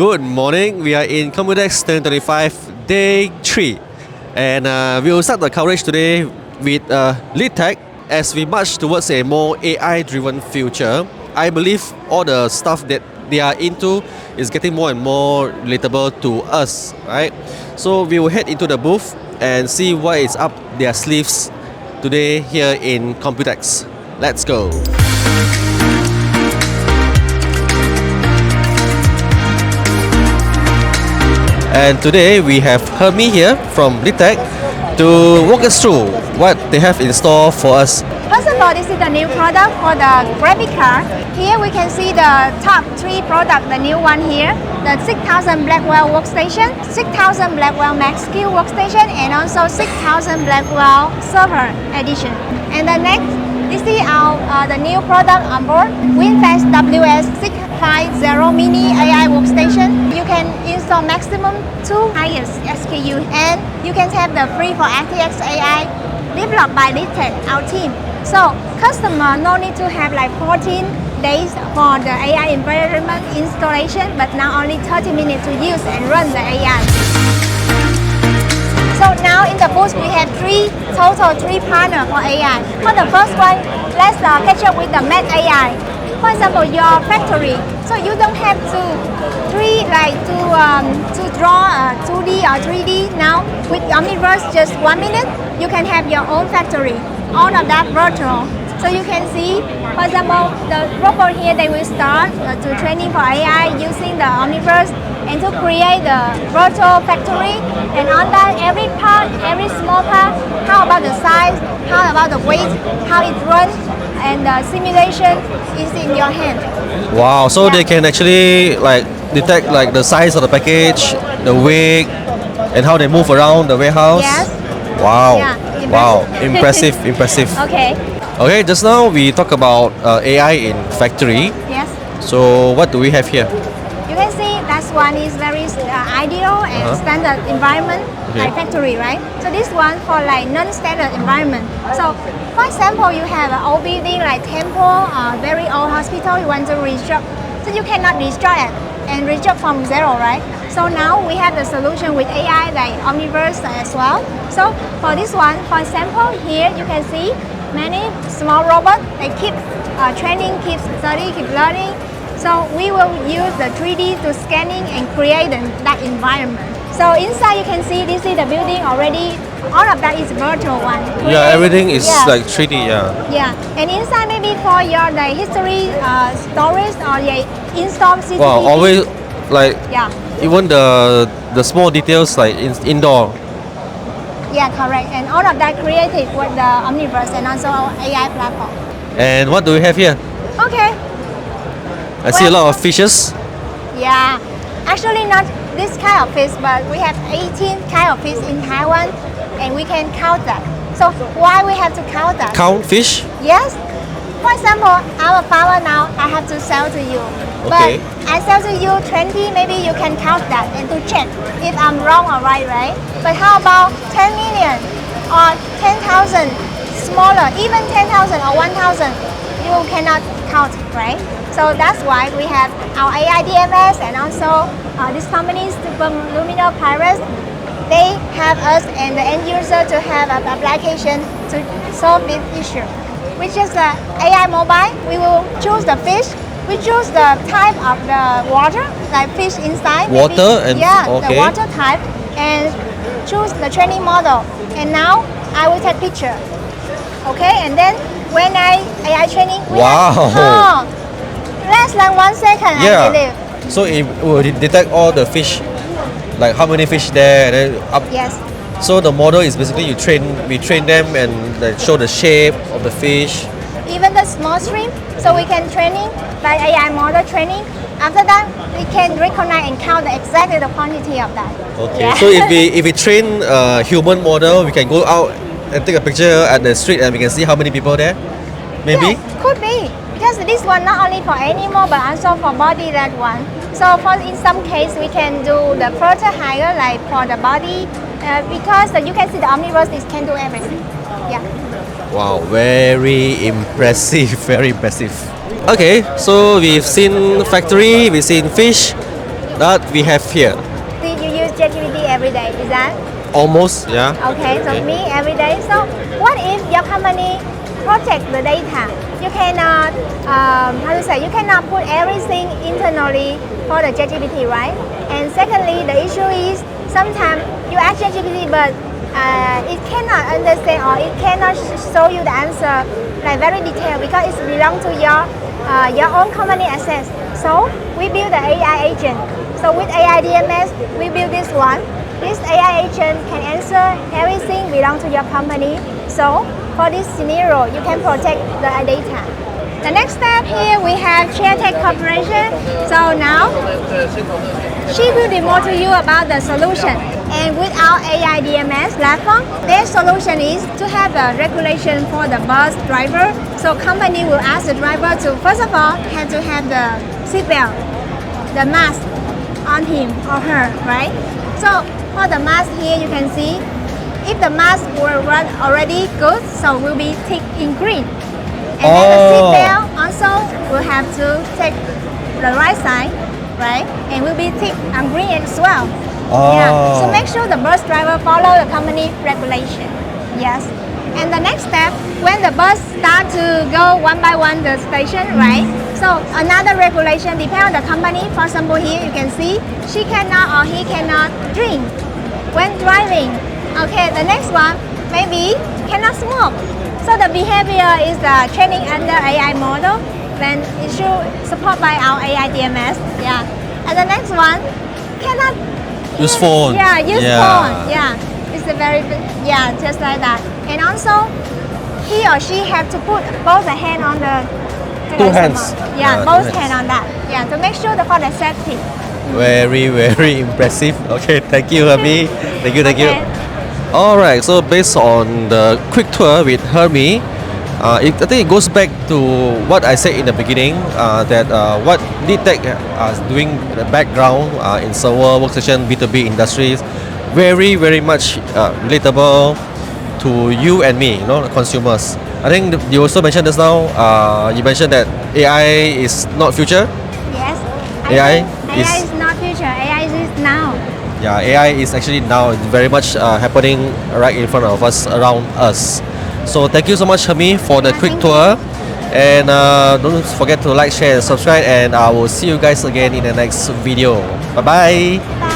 Good morning. We are in Computex 2025 day 3, and we will start the coverage today with Leadtek as we march towards a more AI-driven future. I believe all the stuff that they are into is getting more and more relatable to us, right? So we will head into the booth and see what is up their sleeves today here in Computex. Let's go. And today we have Hermie here from Leadtek to walk us through what they have in store for us. First of all, this is the new product for the graphic card. Here we can see the top 3 products, the new one here, the 6000 Blackwell workstation, 6000 Blackwell Max Q workstation, and also 6000 Blackwell server edition. And the next, this is the new product on board, WinFast WS650 Mini AI workstation. You can install maximum 2 highest SKU, and you can have the free for RTX AI developed by Leadtek, our team. So customer no need to have like 14 days for the AI environment installation, but now only 30 minutes to use and run the AI. So now in the booth we have total three partners for AI. For the first one, let's catch up with the Math AI. For example, your factory, so you don't have to draw 2D or 3D. Now with Omniverse, just 1 minute, you can have your own factory. All of that virtual. So you can see, for example, the robot here, they will start to training for AI using the Omniverse and to create the virtual factory. And on that, every part, every small part, how about the size, how about the weight, how it runs, and the simulation is in your hand. Wow, so they can actually like detect like the size of the package, the weight, and how they move around the warehouse. Yes. Wow. Yeah, wow. Impressive. Okay. Okay, just now we talk about AI in factory. Yes. So what do we have here? You can see that one is very ideal and standard environment, like factory, right? So this one for like non-standard environment. So for example, you have an old building like temple, very old hospital, you want to restructure. So you cannot destroy it and restructure from zero, right? So now we have the solution with AI like Omniverse as well. So for this one, for example, here you can see many small robots. They keep training, keep studying, keep learning. So we will use the 3D to scanning and create that environment. So inside you can see this is the building already. All of that is virtual one. Yeah, everything is like 3D. Yeah, and inside maybe for your the history storage or your install CCTV. Wow, always like even the small details like indoor. Yeah, correct. And all of that created with the Omniverse and also our AI platform. And what do we have here? Okay. I see a lot of fishes. Yeah, actually not this kind of fish, but we have 18 kind of fish in Taiwan, and we can count that. So why we have to count that? Count fish? Yes. For example, our power now I have to sell to you. Okay. But I sell to you 20, maybe you can count that and to check if I'm wrong or right? But how about 10 million or 10,000 smaller, even 10,000 or 1,000, you cannot count, right? So that's why we have our AI DMS and also these companies, Luminal Pirates, they have us and the end user to have an application to solve this issue. Which is the AI mobile, we will choose the fish, we choose the type of the water, like fish inside. Water maybe, the water type, and choose the training model. And now I will take picture. Okay, and then when AI training, we have, less than 1 second, I believe. So it will detect all the fish, like how many fish there, and then up. Yes. So the model is basically we train them and like show the shape of the fish. Even the small stream, so we can training like AI model training. After that, we can recognize and count exactly the quantity of that. Okay. Yeah. So if we train a human model, we can go out and take a picture at the street and we can see how many people there. Maybe. Yes, could be. Because this one not only for animal but also for body, that one. So for in some case we can do the further higher like for the body because you can see the Omniverse can do everything. Yeah. Wow, very impressive, very impressive. Okay, so we've seen factory, we've seen fish. that we have here. Did you use ChatGPT every day? Is that? Almost, yeah. Okay, so me every day. So what if your company protect the data? You cannot, you cannot put everything internally for the ChatGPT, right? And secondly, the issue is sometimes you ask ChatGPT, but it cannot understand or it cannot show you the answer like very detailed because it belongs to your own company access. So we build the AI agent. So with AI DMS, we build this one. This AI agent can answer everything belong to your company. So for this scenario, you can protect the data. The next step here we have Leadtek Corporation. So now she will demo to you about the solution. And with our AI DMS platform, their solution is to have the regulation for the bus driver. So company will ask the driver to first of all have to have the seatbelt, the mask on him or her, right? So for the mask here, you can see if the mask will run already good, so will be tick in green. And then the seatbelt also will have to take the right side, right? And will be tick on green as well. Yeah. So make sure the bus driver follow the company regulation. Yes. And the next step, when the bus start to go one by one the station, right? So another regulation depends on the company. For example, here you can see she cannot or he cannot drink when driving. Okay, the next one maybe cannot smoke. So the behavior is the training under AI model. Then it should support by our AI DMS. Yeah. And the next one cannot use phone. Yeah, use phone. Yeah. It's a very just like that. And also he or she have to put both the hand on the two hands. Yeah, both hands on that. Yeah, to make sure for the safety. Very, very impressive. Okay, thank you, Hermie. Thank you. Okay. Alright, so based on the quick tour with Hermie, I think it goes back to what I said in the beginning, that what Leadtek is doing in the background in server, workstation, B2B industries, very, very much relatable to you and me, consumers. I think you also mentioned just now, you mentioned that AI is not future. Yes. AI is not future. AI is now. Yeah, AI is actually now very much happening right in front of us, around us. So thank you so much, Hermie, for the quick tour. And don't forget to like, share, and subscribe. And I will see you guys again in the next video. Bye-bye. Bye.